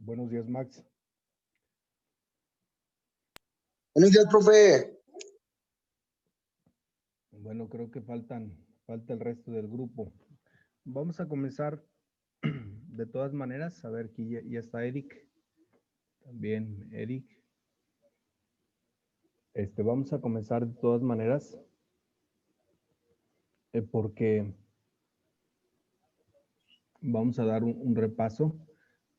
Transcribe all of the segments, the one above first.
Buenos días, Max. Buenos días, profe. Bueno, creo que falta el resto del grupo. Vamos a comenzar de todas maneras. A ver, aquí ya está Eric. También Eric. Vamos a comenzar de todas maneras. Porque vamos a dar un repaso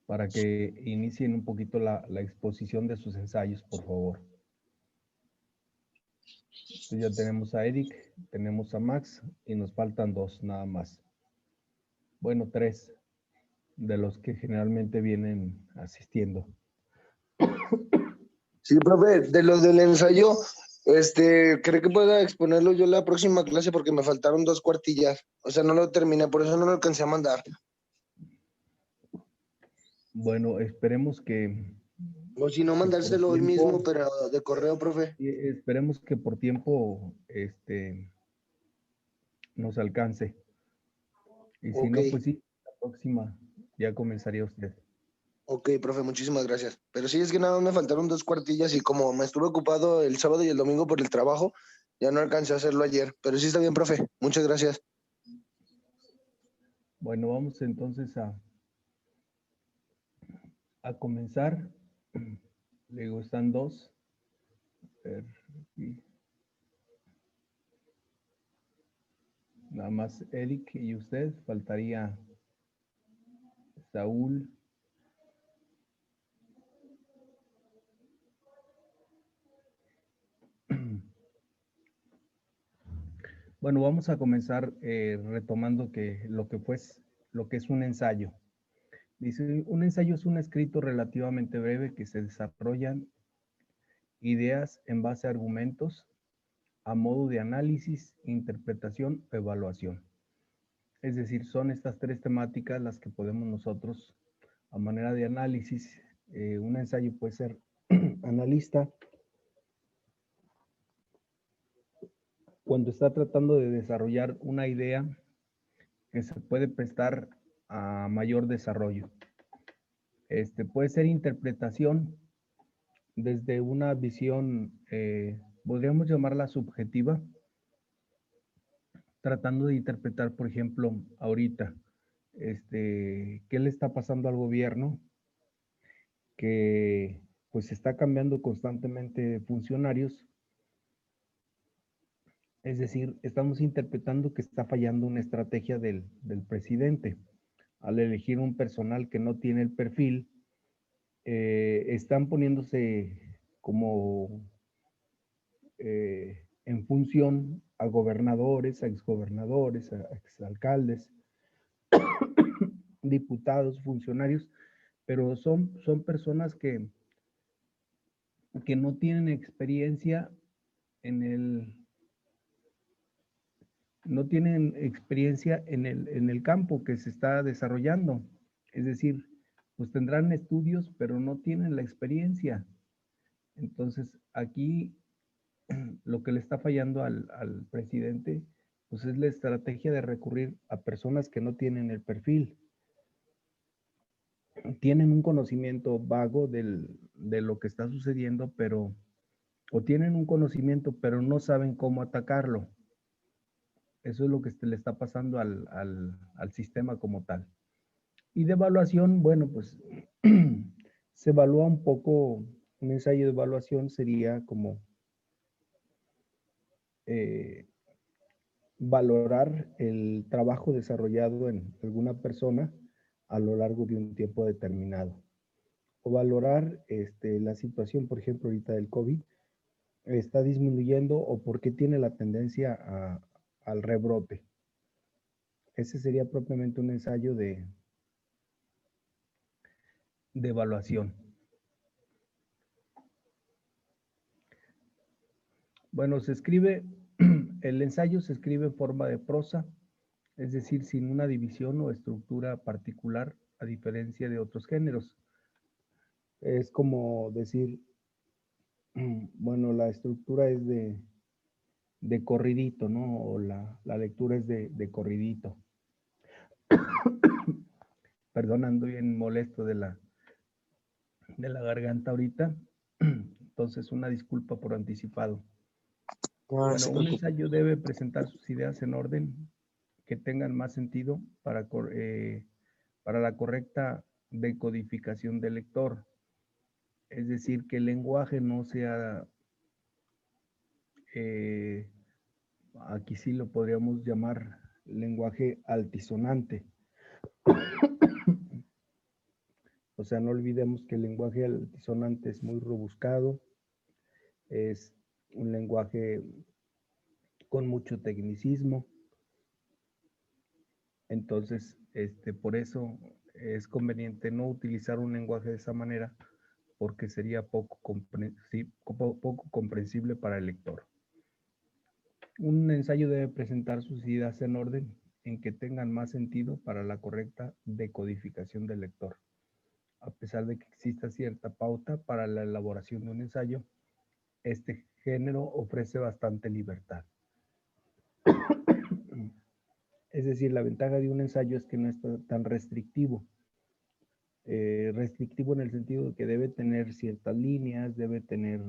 para que inicien un poquito la exposición de sus ensayos, por favor. Entonces ya tenemos a Eric, tenemos a Max y nos faltan dos nada más. Bueno, tres de los que generalmente vienen asistiendo. Sí, profe, de los del ensayo, ¿cree que pueda exponerlo yo la próxima clase? Porque me faltaron 2 cuartillas. O sea, no lo terminé, por eso no lo alcancé a mandar. Bueno, esperemos que... O si no, que por mandárselo hoy tiempo, mismo, pero de correo, profe. esperemos que por tiempo nos alcance. Y si Ok, no, pues sí, la próxima ya comenzaría usted. ok, profe, muchísimas gracias. Pero sí, es que nada más me faltaron 2 cuartillas y como me estuve ocupado el sábado y el domingo por el trabajo, ya no alcancé a hacerlo ayer. Pero sí está bien, profe. Muchas gracias. Bueno, vamos entonces a comenzar. Le digo, están dos. A ver, aquí. Nada más Eric y usted. Faltaría Saúl. Bueno, vamos a comenzar retomando lo que es un ensayo. Dice, un ensayo es un escrito relativamente breve que se desarrollan ideas en base a argumentos a modo de análisis, interpretación o evaluación. Es decir, son estas tres temáticas las que podemos nosotros, a manera de análisis, un ensayo puede ser analista, cuando está tratando de desarrollar una idea que se puede prestar a mayor desarrollo. Puede ser interpretación desde una visión, podríamos llamarla subjetiva, tratando de interpretar, por ejemplo, ahorita, qué le está pasando al gobierno, que pues está cambiando constantemente funcionarios. Es decir, estamos interpretando que está fallando una estrategia del presidente. Al elegir un personal que no tiene el perfil, están poniéndose como en función a gobernadores, a exgobernadores, a exalcaldes, diputados, funcionarios, pero son personas que no tienen experiencia en el, no tienen experiencia en el campo que se está desarrollando. Es decir, pues tendrán estudios, pero no tienen la experiencia. Entonces, aquí lo que le está fallando al presidente, pues es la estrategia de recurrir a personas que no tienen el perfil. Tienen un conocimiento vago de lo que está sucediendo, pero, o tienen un conocimiento, pero no saben cómo atacarlo. Eso es lo que le está pasando al sistema como tal. Y de evaluación, bueno, pues se evalúa un poco, un ensayo de evaluación sería como valorar el trabajo desarrollado en alguna persona a lo largo de un tiempo determinado. O valorar la situación, por ejemplo, ahorita del COVID, está disminuyendo o por qué tiene la tendencia al rebrote. Ese sería propiamente un ensayo de evaluación. Bueno, el ensayo se escribe en forma de prosa, es decir, sin una división o estructura particular, a diferencia de otros géneros. Es como decir, bueno, la estructura es de corridito, ¿no? O la lectura es de corridito. Perdón, ando bien molesto de la garganta ahorita. Entonces, una disculpa por anticipado. Bueno, un ensayo debe presentar sus ideas en orden que tengan más sentido para la correcta decodificación del lector. Es decir, que el lenguaje no sea, aquí sí lo podríamos llamar lenguaje altisonante. O sea, no olvidemos que el lenguaje altisonante es muy rebuscado, es un lenguaje con mucho tecnicismo. Entonces, por eso es conveniente no utilizar un lenguaje de esa manera, porque sería poco comprensible para el lector. Un ensayo debe presentar sus ideas en orden en que tengan más sentido para la correcta decodificación del lector. A pesar de que exista cierta pauta para la elaboración de un ensayo, este género ofrece bastante libertad. Es decir, la ventaja de un ensayo es que no es tan restrictivo. Restrictivo en el sentido de que debe tener ciertas líneas, debe tener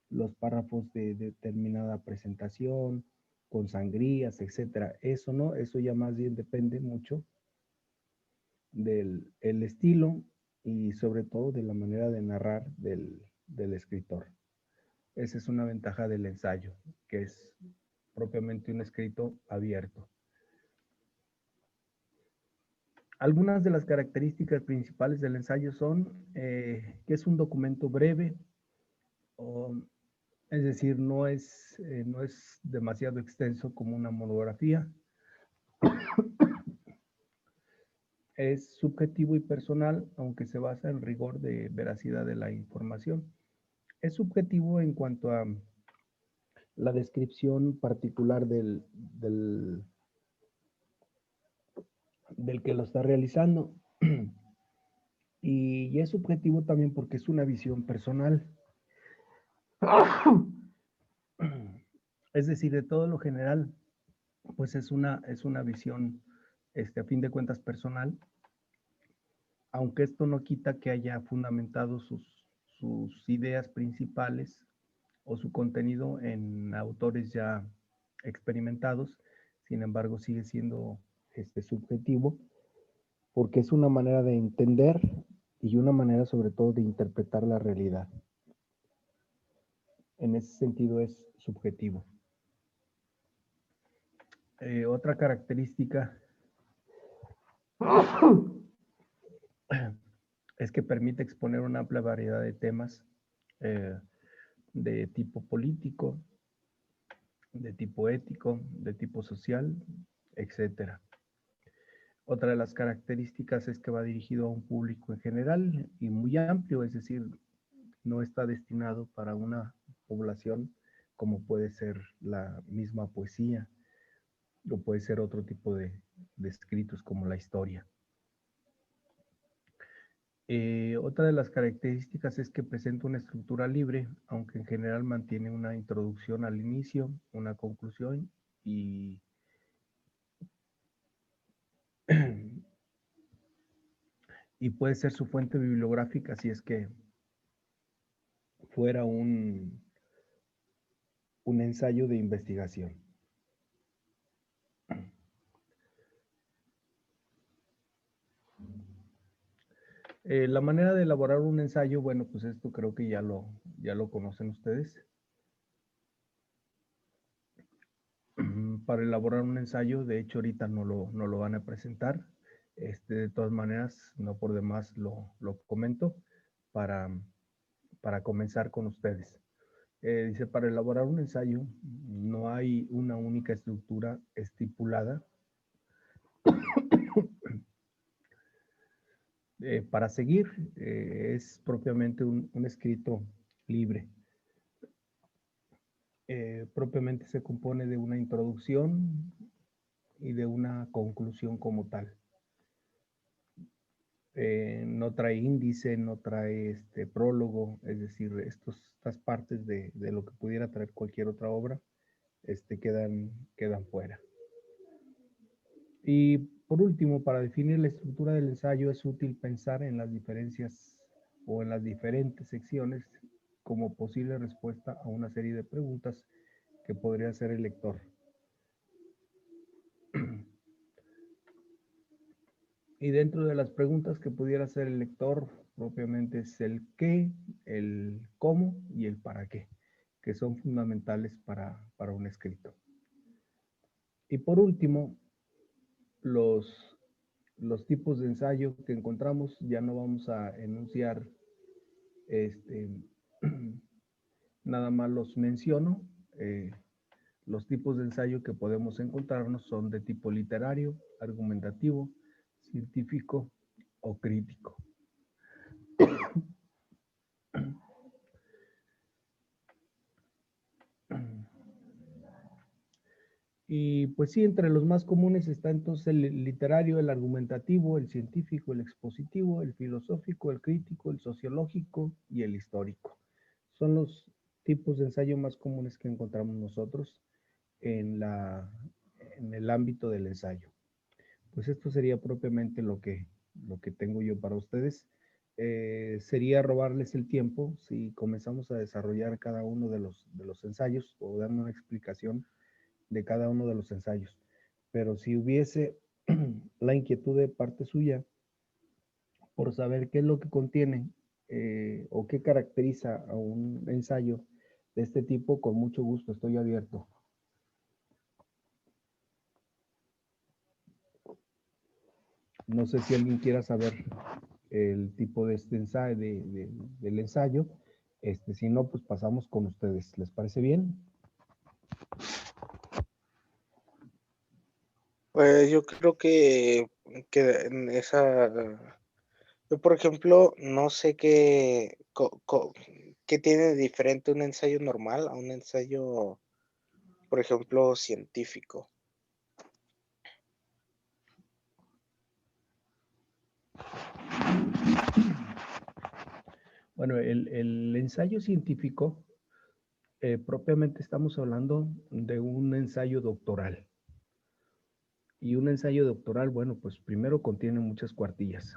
los párrafos de determinada presentación, con sangrías, etcétera. Eso no, eso ya más bien depende mucho del estilo y sobre todo de la manera de narrar del escritor. Esa es una ventaja del ensayo, que es propiamente un escrito abierto. Algunas de las características principales del ensayo son que es un documento breve, es decir, no es demasiado extenso como una monografía. Es subjetivo y personal, aunque se basa en rigor de veracidad de la información. Es subjetivo en cuanto a la descripción particular del que lo está realizando. Y es subjetivo también porque es una visión personal. Es decir, de todo lo general, pues es una visión, a fin de cuentas, personal, aunque esto no quita que haya fundamentado sus ideas principales o su contenido en autores ya experimentados. Sin embargo, sigue siendo subjetivo porque es una manera de entender y una manera sobre todo de interpretar la realidad. En ese sentido es subjetivo. Otra característica es que permite exponer una amplia variedad de temas de tipo político, de tipo ético, de tipo social, etcétera. Otra de las características es que va dirigido a un público en general y muy amplio, es decir, no está destinado para una población como puede ser la misma poesía o puede ser otro tipo de escritos como la historia. Otra de las características es que presenta una estructura libre, aunque en general mantiene una introducción al inicio, una conclusión y puede ser su fuente bibliográfica si es que fuera un ensayo de investigación. La manera de elaborar un ensayo, bueno, pues esto creo que ya lo conocen ustedes. Para elaborar un ensayo, de hecho ahorita no lo van a presentar. De todas maneras, no por demás lo comento para comenzar con ustedes. Dice, para elaborar un ensayo no hay una única estructura estipulada para seguir, es propiamente un escrito libre. Propiamente se compone de una introducción y de una conclusión como tal. No trae índice, no trae prólogo, es decir, estas partes de lo que pudiera traer cualquier otra obra, quedan fuera. Y por último, para definir la estructura del ensayo es útil pensar en las diferencias o en las diferentes secciones como posible respuesta a una serie de preguntas que podría hacer el lector. Y dentro de las preguntas que pudiera hacer el lector, propiamente es el qué, el cómo y el para qué, que son fundamentales para un escrito. Y por último, los tipos de ensayo que encontramos, ya no vamos a enunciar, nada más los menciono. Los tipos de ensayo que podemos encontrarnos son de tipo literario, argumentativo, científico o crítico. Y pues sí, entre los más comunes está entonces el literario, el argumentativo, el científico, el expositivo, el filosófico, el crítico, el sociológico y el histórico. Son los tipos de ensayo más comunes que encontramos nosotros en el ámbito del ensayo. Pues esto sería propiamente lo que tengo yo para ustedes. Sería robarles el tiempo si comenzamos a desarrollar cada uno de los ensayos o dando una explicación de cada uno de los ensayos. Pero si hubiese la inquietud de parte suya por saber qué es lo que contiene o qué caracteriza a un ensayo de este tipo, con mucho gusto estoy abierto. No sé si alguien quiera saber el tipo de este ensayo, del ensayo. Si no, pues pasamos con ustedes. ¿Les parece bien? Pues yo creo que en esa, yo por ejemplo, no sé qué tiene diferente un ensayo normal a un ensayo, por ejemplo, científico. Bueno, el ensayo científico, propiamente estamos hablando de un ensayo doctoral. Y un ensayo doctoral, bueno, pues primero contiene muchas cuartillas.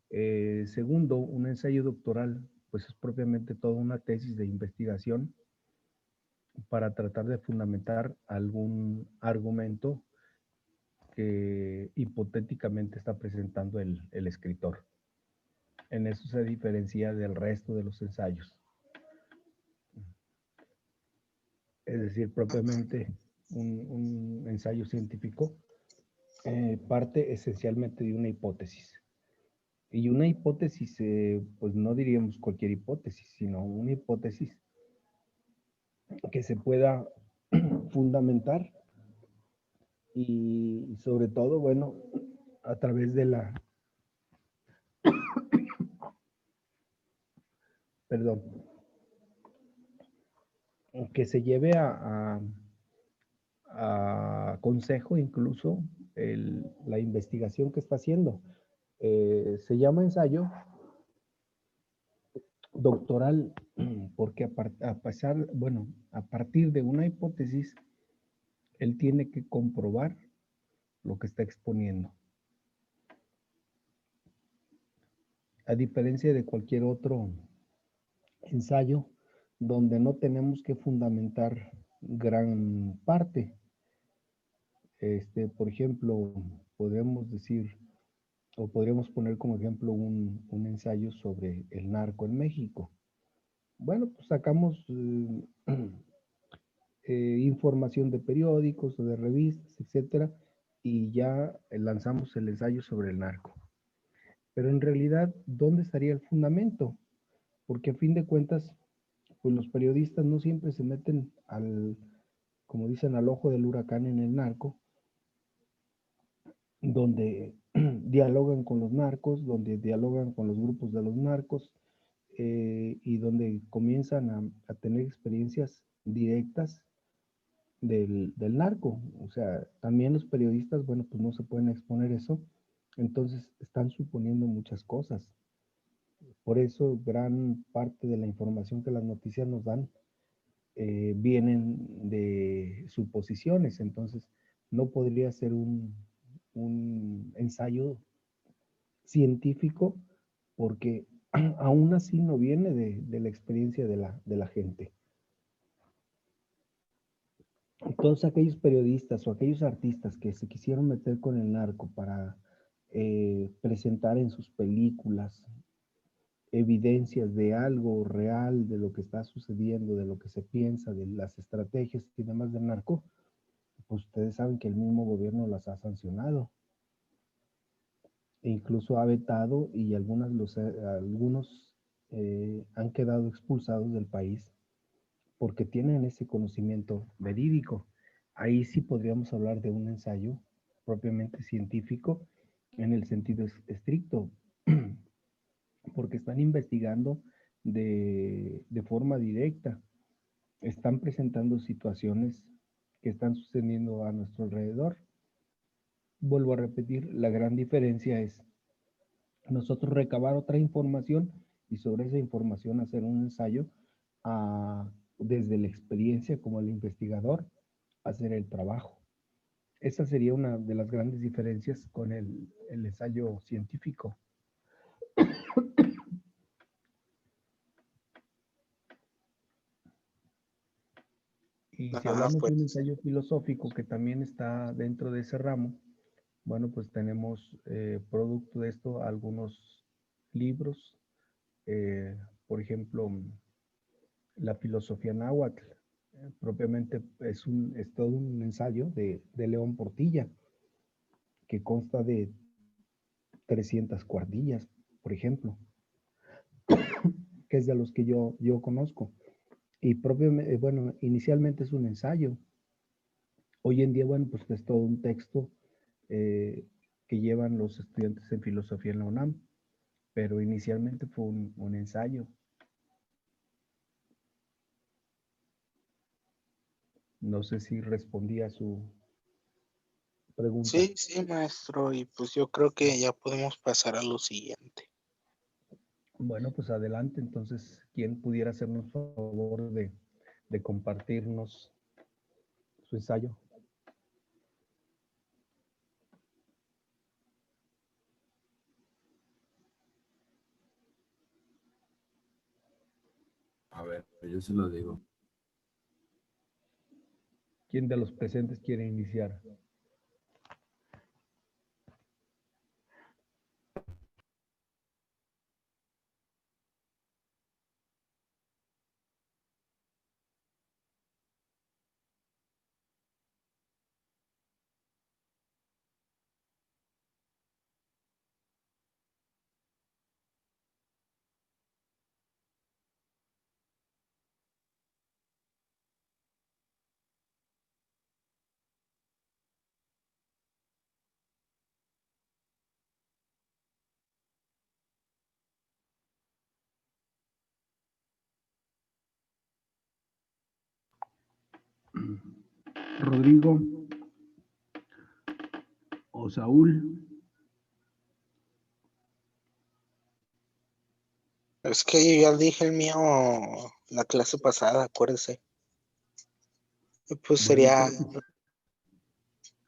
Segundo, un ensayo doctoral, pues es propiamente toda una tesis de investigación para tratar de fundamentar algún argumento que hipotéticamente está presentando el escritor. En eso se diferencia del resto de los ensayos. Es decir, propiamente un ensayo científico parte esencialmente de una hipótesis. Y una hipótesis, pues no diríamos cualquier hipótesis, sino una hipótesis que se pueda fundamentar y sobre todo, bueno, a través de perdón, que se lleve a consejo incluso la investigación que está haciendo. Se llama ensayo doctoral porque a partir de una hipótesis, él tiene que comprobar lo que está exponiendo. A diferencia de cualquier otro ensayo donde no tenemos que fundamentar gran parte. Por ejemplo, podemos decir, o podríamos poner como ejemplo un ensayo sobre el narco en México. Bueno, pues sacamos información de periódicos o de revistas, etcétera, y ya lanzamos el ensayo sobre el narco. Pero en realidad, ¿dónde estaría el fundamento? Porque a fin de cuentas, pues los periodistas no siempre se meten como dicen, al ojo del huracán en el narco, donde dialogan con los narcos, donde dialogan con los grupos de los narcos y donde comienzan a tener experiencias directas del narco. O sea, también los periodistas, bueno, pues no se pueden exponer eso, entonces están suponiendo muchas cosas. Por eso gran parte de la información que las noticias nos dan vienen de suposiciones, entonces no podría ser un ensayo científico porque aún así no viene de la experiencia de la gente. Todos aquellos periodistas o aquellos artistas que se quisieron meter con el narco para presentar en sus películas evidencias de algo real, de lo que está sucediendo, de lo que se piensa, de las estrategias y demás del narco, pues ustedes saben que el mismo gobierno las ha sancionado e incluso ha vetado y algunos han quedado expulsados del país porque tienen ese conocimiento verídico. Ahí sí podríamos hablar de un ensayo propiamente científico en el sentido estricto, porque están investigando de forma directa, están presentando situaciones que están sucediendo a nuestro alrededor. Vuelvo a repetir, la gran diferencia es nosotros recabar otra información y sobre esa información hacer un ensayo desde la experiencia como el investigador, hacer el trabajo. Esa sería una de las grandes diferencias con el ensayo científico. Y si hablamos de un ensayo filosófico que también está dentro de ese ramo, bueno, pues tenemos producto de esto algunos libros, por ejemplo, la filosofía náhuatl, propiamente es todo un ensayo de León Portilla, que consta de 300 cuartillas, por ejemplo, que es de los que yo conozco. Y propiamente, bueno, inicialmente es un ensayo. Hoy en día, bueno, pues es todo un texto que llevan los estudiantes en filosofía en la UNAM, pero inicialmente fue un ensayo. No sé si respondí a su pregunta. Sí, sí, maestro, y pues yo creo que ya podemos pasar a lo siguiente. Bueno, pues adelante, entonces, ¿quién pudiera hacernos favor de compartirnos su ensayo? A ver, yo se lo digo. ¿Quién de los presentes quiere iniciar? Rodrigo o Saúl. Es que yo ya dije el mío la clase pasada, acuérdese. Pues Bueno,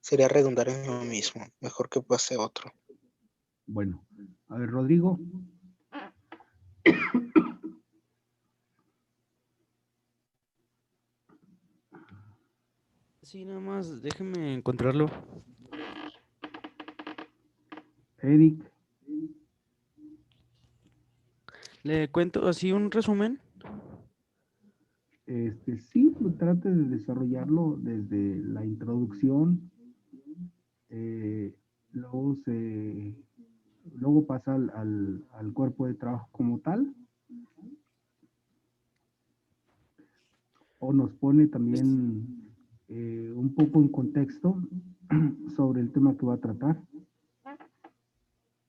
sería redundar en lo mismo. Mejor que pase otro. bueno, a ver, Rodrigo. Sí, nada más, déjeme encontrarlo. Eric. Le cuento así un resumen. Sí, pues trate de desarrollarlo desde la introducción, luego pasa al cuerpo de trabajo como tal, o nos pone también un poco en contexto sobre el tema que va a tratar.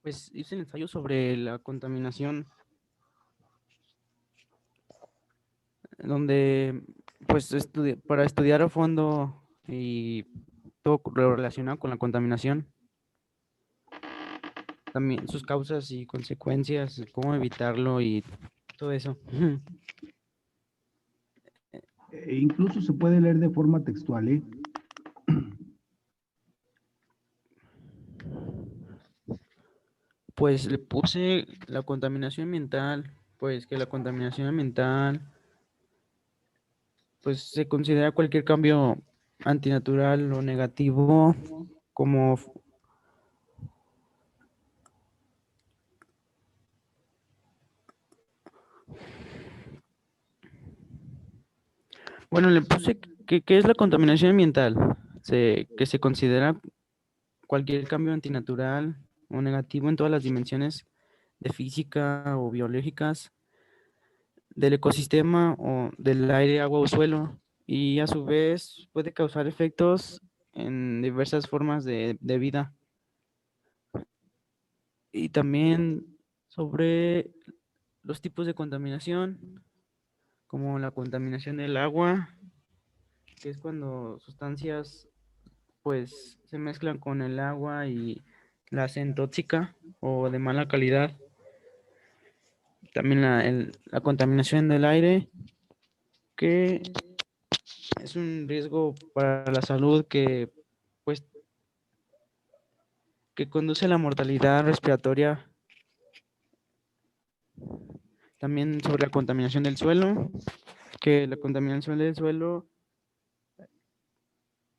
Pues hice el ensayo sobre la contaminación, donde pues para estudiar a fondo y todo lo relacionado con la contaminación, también sus causas y consecuencias, cómo evitarlo y todo eso. Incluso se puede leer de forma textual, ¿eh? Pues le puse la contaminación ambiental, pues que la contaminación ambiental, pues se considera cualquier cambio antinatural o negativo como, bueno, le puse que es la contaminación ambiental, que se considera cualquier cambio antinatural o negativo en todas las dimensiones de física o biológicas del ecosistema o del aire, agua o suelo, y a su vez puede causar efectos en diversas formas de vida. Y también sobre los tipos de contaminación, como la contaminación del agua, que es cuando sustancias pues se mezclan con el agua y la hacen tóxica o de mala calidad. También la contaminación del aire, que es un riesgo para la salud pues, que conduce a la mortalidad respiratoria. También sobre la contaminación del suelo, que la contaminación del suelo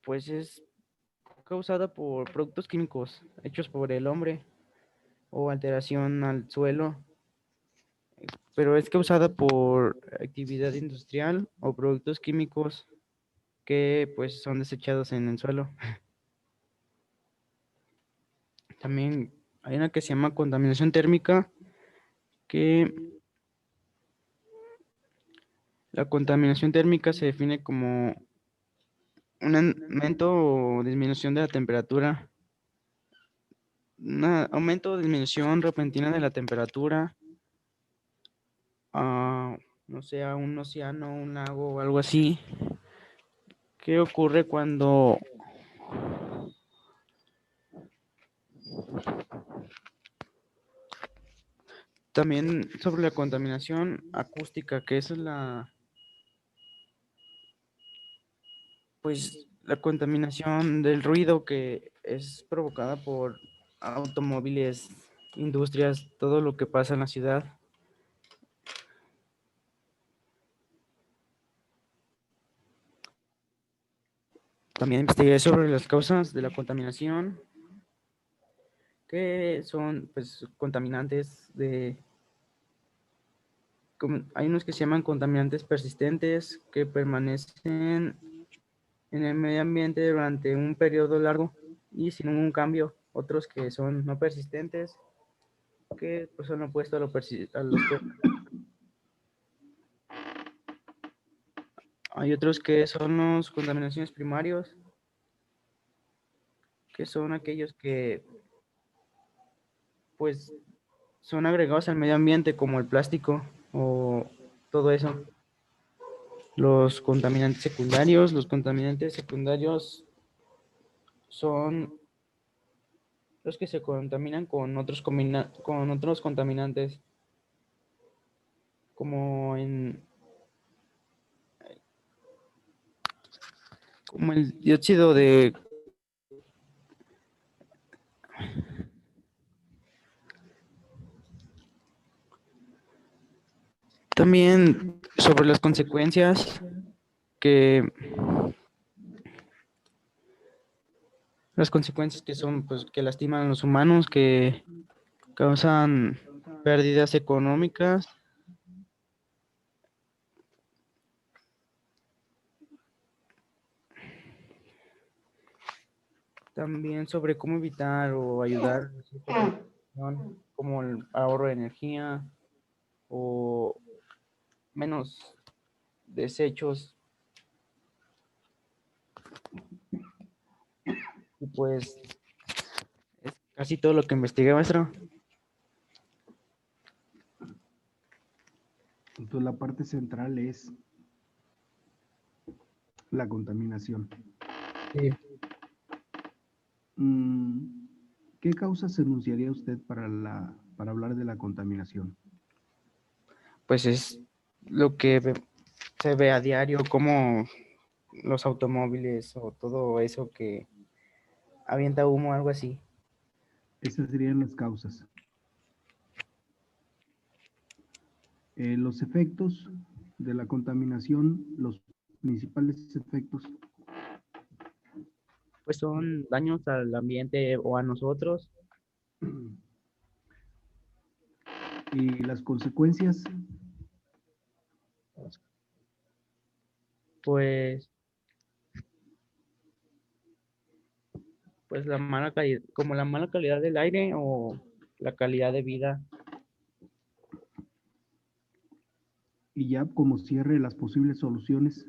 pues es causada por productos químicos hechos por el hombre o alteración al suelo, pero es causada por actividad industrial o productos químicos que pues son desechados en el suelo. También hay una que se llama contaminación térmica, que la contaminación térmica se define como un aumento o disminución de la temperatura, un aumento o disminución repentina de la temperatura, no sé, a un océano, un lago o algo así. ¿Qué ocurre cuando también sobre la contaminación acústica, que esa es pues la contaminación del ruido que es provocada por automóviles, industrias, todo lo que pasa en la ciudad? También investigué sobre las causas de la contaminación, que son pues contaminantes hay unos que se llaman contaminantes persistentes, que permanecen en el medio ambiente durante un periodo largo y sin ningún cambio. Otros que son no persistentes, que pues, son opuestos a los que hay otros que son los contaminaciones primarios, que son aquellos que pues son agregados al medio ambiente, como el plástico o todo eso. Los contaminantes secundarios son los que se contaminan con con otros contaminantes, como como el dióxido de también sobre las consecuencias que son pues que lastiman a los humanos, que causan pérdidas económicas. También sobre cómo evitar o ayudar, como el ahorro de energía o menos desechos. Y pues es casi todo lo que investigué, maestro. Entonces la parte central es la contaminación. Sí. ¿Qué causas enunciaría usted para hablar de la contaminación? Pues es lo que se ve a diario, como los automóviles o todo eso que avienta humo, algo así. Esas serían las causas. Los efectos de la contaminación, los principales efectos, Pues son daños al ambiente o a nosotros. y las consecuencias, Pues, pues la mala calidad, como la mala calidad del aire o la calidad de vida. y ya como cierre las posibles soluciones.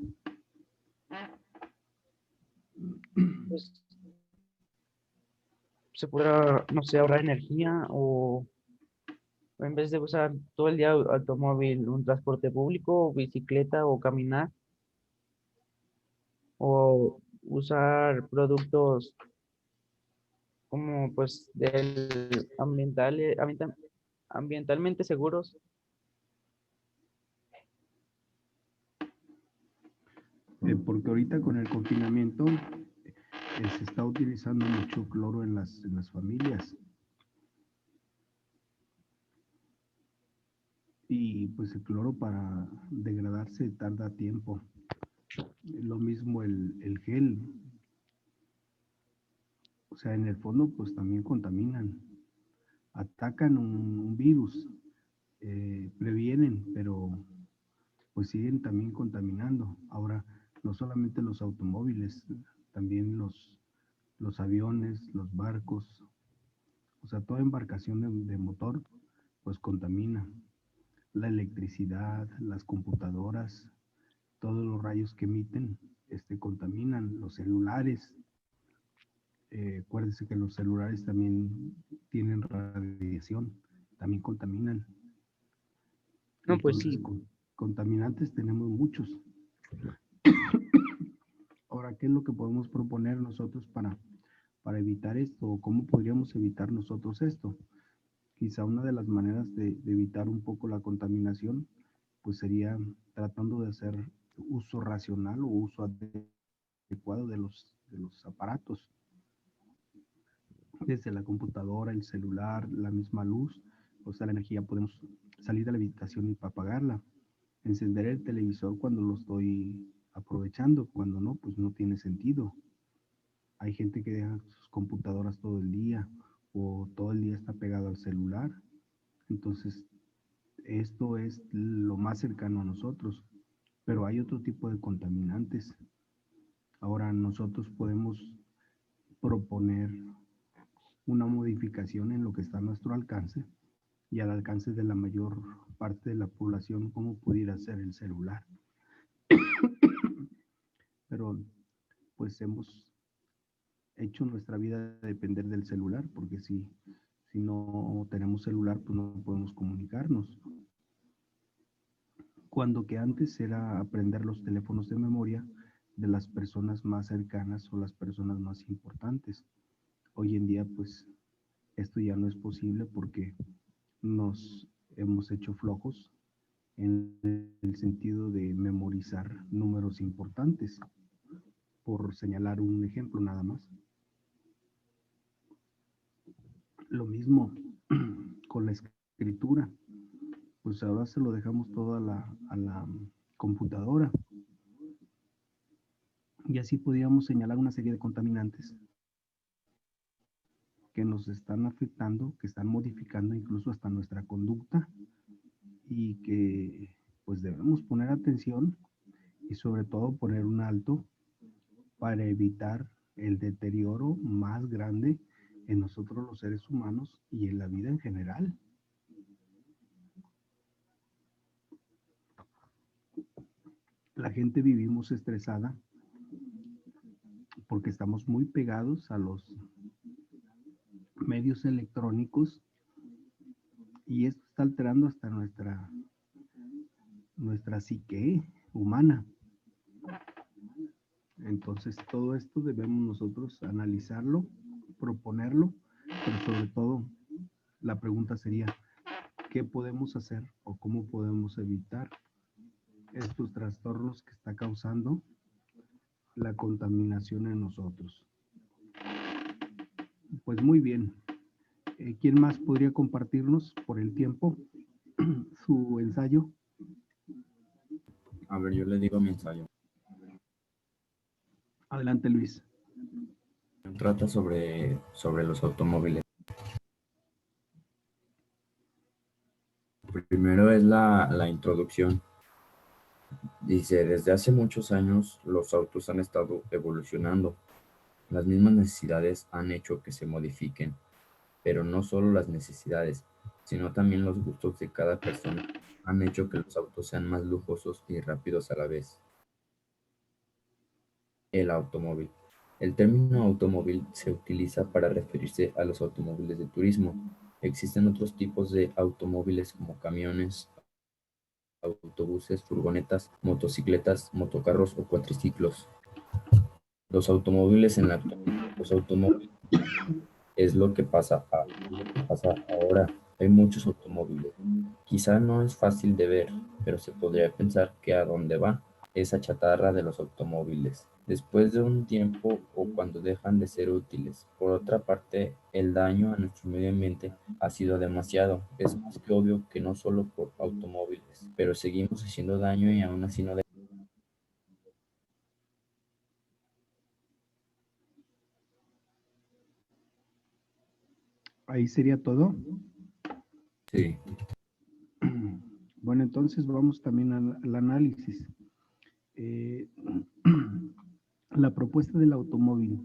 Pues se puede, no sé, ahorrar energía o en vez de usar todo el día automóvil, un transporte público, bicicleta o caminar, o usar productos como pues del ambientalmente seguros. Porque ahorita con el confinamiento se está utilizando mucho cloro en las familias. Y pues el cloro para degradarse tarda tiempo. Lo mismo el gel. O sea, en el fondo pues también contaminan. Atacan un virus, previenen, pero pues siguen también contaminando. Ahora, no solamente los automóviles, también los aviones, los barcos, o sea, toda embarcación de motor, pues contamina. La electricidad, las computadoras, todos los rayos que emiten, contaminan. Los celulares, acuérdense que los celulares también tienen radiación, también contaminan. No, pues Entonces, sí, contaminantes tenemos muchos. Ahora, ¿qué es lo que podemos proponer nosotros para evitar esto? ¿Cómo podríamos evitar nosotros esto? Quizá una de las maneras de evitar un poco la contaminación, pues sería tratando de hacer uso racional o uso adecuado de los aparatos, desde la computadora, el celular, la misma luz, o sea, la energía, podemos salir de la habitación y apagarla, encender el televisor cuando lo estoy aprovechando, cuando no, pues no tiene sentido. Hay gente que deja sus computadoras todo el día o todo el día está pegado al celular. Entonces, esto es lo más cercano a nosotros, pero hay otro tipo de contaminantes. Ahora nosotros podemos proponer una modificación en lo que está a nuestro alcance y al alcance de la mayor parte de la población, como pudiera ser el celular. Pero pues hemos hecho nuestra vida depender del celular, porque si no tenemos celular, pues no podemos comunicarnos. Cuando que antes era aprender los teléfonos de memoria de las personas más cercanas o las personas más importantes. Hoy en día, pues, esto ya no es posible porque nos hemos hecho flojos en el sentido de memorizar números importantes, por señalar un ejemplo nada más. Lo mismo con la escritura, pues ahora se lo dejamos todo a la computadora y así podríamos señalar una serie de contaminantes que nos están afectando, que están modificando incluso hasta nuestra conducta y que pues debemos poner atención y sobre todo poner un alto para evitar el deterioro más grande en nosotros los seres humanos y en la vida en general. La gente vivimos estresada porque estamos muy pegados a los medios electrónicos y esto está alterando hasta nuestra psique humana. Entonces todo esto debemos nosotros analizarlo, proponerlo, pero sobre todo la pregunta sería, ¿qué podemos hacer o cómo podemos evitar estos trastornos que está causando la contaminación en nosotros? Pues muy bien. ¿Quién más podría compartirnos por el tiempo su ensayo? A ver, yo le digo mi ensayo. Adelante, Luis. Trata sobre los automóviles. Primero es la introducción. Dice, desde hace muchos años los autos han estado evolucionando. Las mismas necesidades han hecho que se modifiquen, pero no solo las necesidades, sino también los gustos de cada persona han hecho que los autos sean más lujosos y rápidos a la vez. El automóvil. El término automóvil se utiliza para referirse a los automóviles de turismo. Existen otros tipos de automóviles como camiones, autobuses, furgonetas, motocicletas, motocarros o cuatriciclos. Los automóviles en la actualidad, los automóviles es lo que pasa ahora. Hay muchos automóviles. Quizá no es fácil de ver, pero se podría pensar que a dónde va esa chatarra de los automóviles, después de un tiempo o cuando dejan de ser útiles. Por otra parte, el daño a nuestro medio ambiente ha sido demasiado. Es más que obvio que no solo por automóviles, pero seguimos haciendo daño y aún así no dejamos. Ahí sería todo. Sí. Bueno, entonces vamos también al análisis. La propuesta del automóvil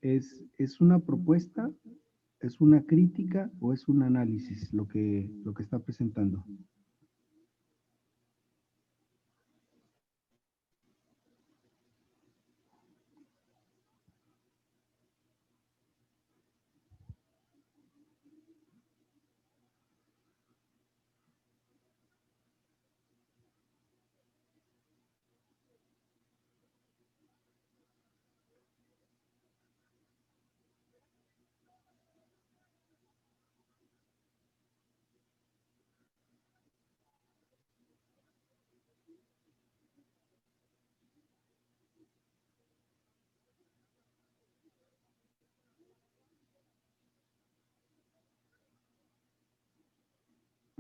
es una propuesta, es una crítica o es un análisis lo que está presentando.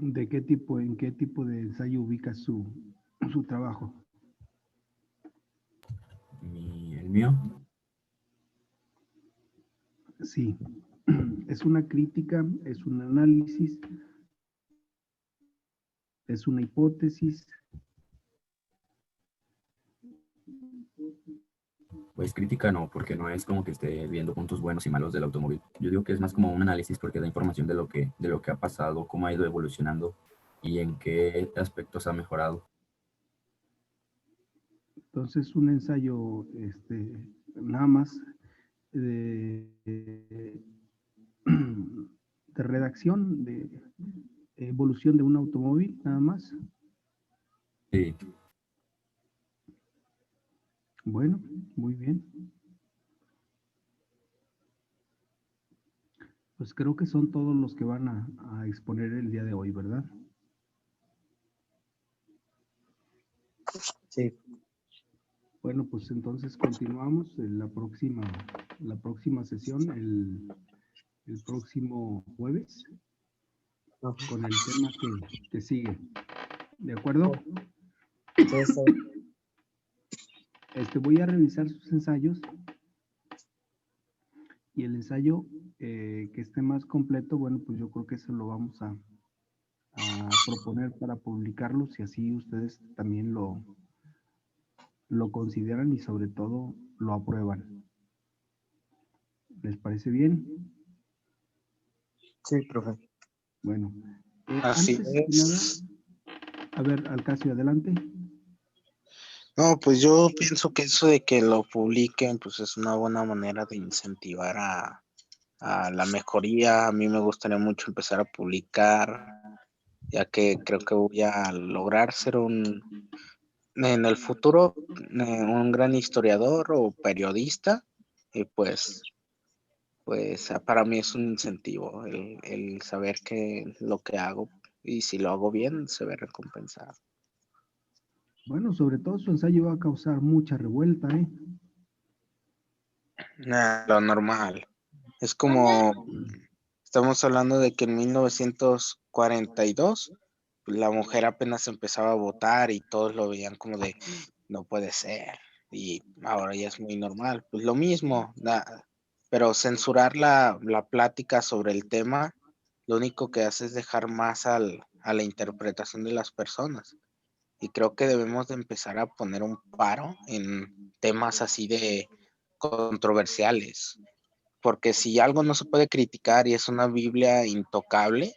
¿De qué tipo, en qué tipo de ensayo ubica su trabajo? ¿El mío? Sí, es una crítica, es un análisis, es una hipótesis. Pues crítica no, porque no es como que esté viendo puntos buenos y malos del automóvil. Yo digo que es más como un análisis porque da información de lo que ha pasado, cómo ha ido evolucionando y en qué aspectos ha mejorado. Entonces, un ensayo, nada más de redacción, de evolución de un automóvil, nada más. Sí, Bueno, muy bien. Pues creo que son todos los que van a exponer el día de hoy, ¿verdad? Sí. Bueno, pues entonces continuamos en la próxima sesión, el próximo jueves, con el tema que sigue. ¿De acuerdo? Sí, está bien. Voy a revisar sus ensayos y el ensayo que esté más completo, bueno, pues yo creo que eso lo vamos a proponer para publicarlo, si así ustedes también lo consideran y sobre todo lo aprueban. ¿Les parece bien? Sí, profe. Bueno, Así antes que nada, es. a ver, Alcacio, adelante. No, pues yo pienso que eso de que lo publiquen, pues es una buena manera de incentivar a la mejoría. A mí me gustaría mucho empezar a publicar, ya que creo que voy a lograr ser en el futuro, un gran historiador o periodista, y pues para mí es un incentivo el saber que lo que hago, y si lo hago bien, se ve recompensado. Bueno, sobre todo su ensayo va a causar mucha revuelta, ¿eh? Lo normal. Es como, estamos hablando de que en 1942, la mujer apenas empezaba a votar y todos lo veían como de, no puede ser, y ahora ya es muy normal. Pues lo mismo, pero censurar la plática sobre el tema, lo único que hace es dejar más a la interpretación de las personas. Y creo que debemos de empezar a poner un paro en temas así de controversiales, porque si algo no se puede criticar y es una Biblia intocable,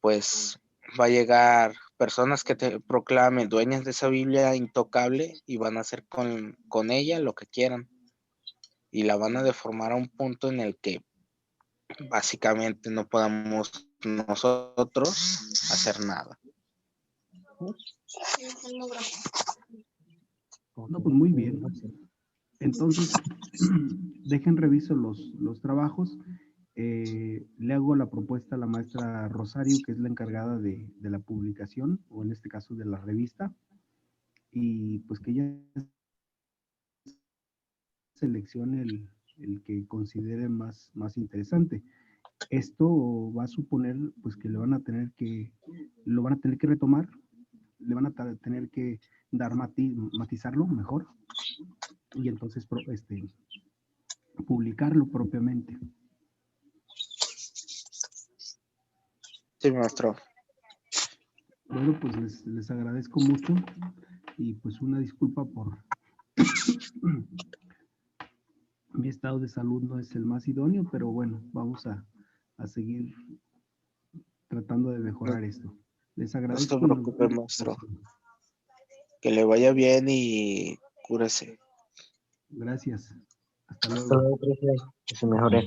pues va a llegar personas que te proclamen dueñas de esa Biblia intocable y van a hacer con ella lo que quieran y la van a deformar a un punto en el que básicamente no podamos nosotros hacer nada. No, pues muy bien. Entonces, dejen reviso los trabajos. Le hago la propuesta a la maestra Rosario, que es la encargada de la publicación, o en este caso de la revista, y pues que ella seleccione el que considere más interesante. Esto va a suponer pues que lo van a tener que retomar, le van a tener que dar matizarlo mejor y entonces publicarlo propiamente. Sí, maestro. Bueno, pues les agradezco mucho y pues una disculpa por mi estado de salud no es el más idóneo, pero bueno, vamos a seguir tratando de mejorar esto. Les No agradezco. se preocupe, maestro. Que le vaya bien y cúrese. Gracias. Hasta luego. Hasta luego, profe. Que se mejore.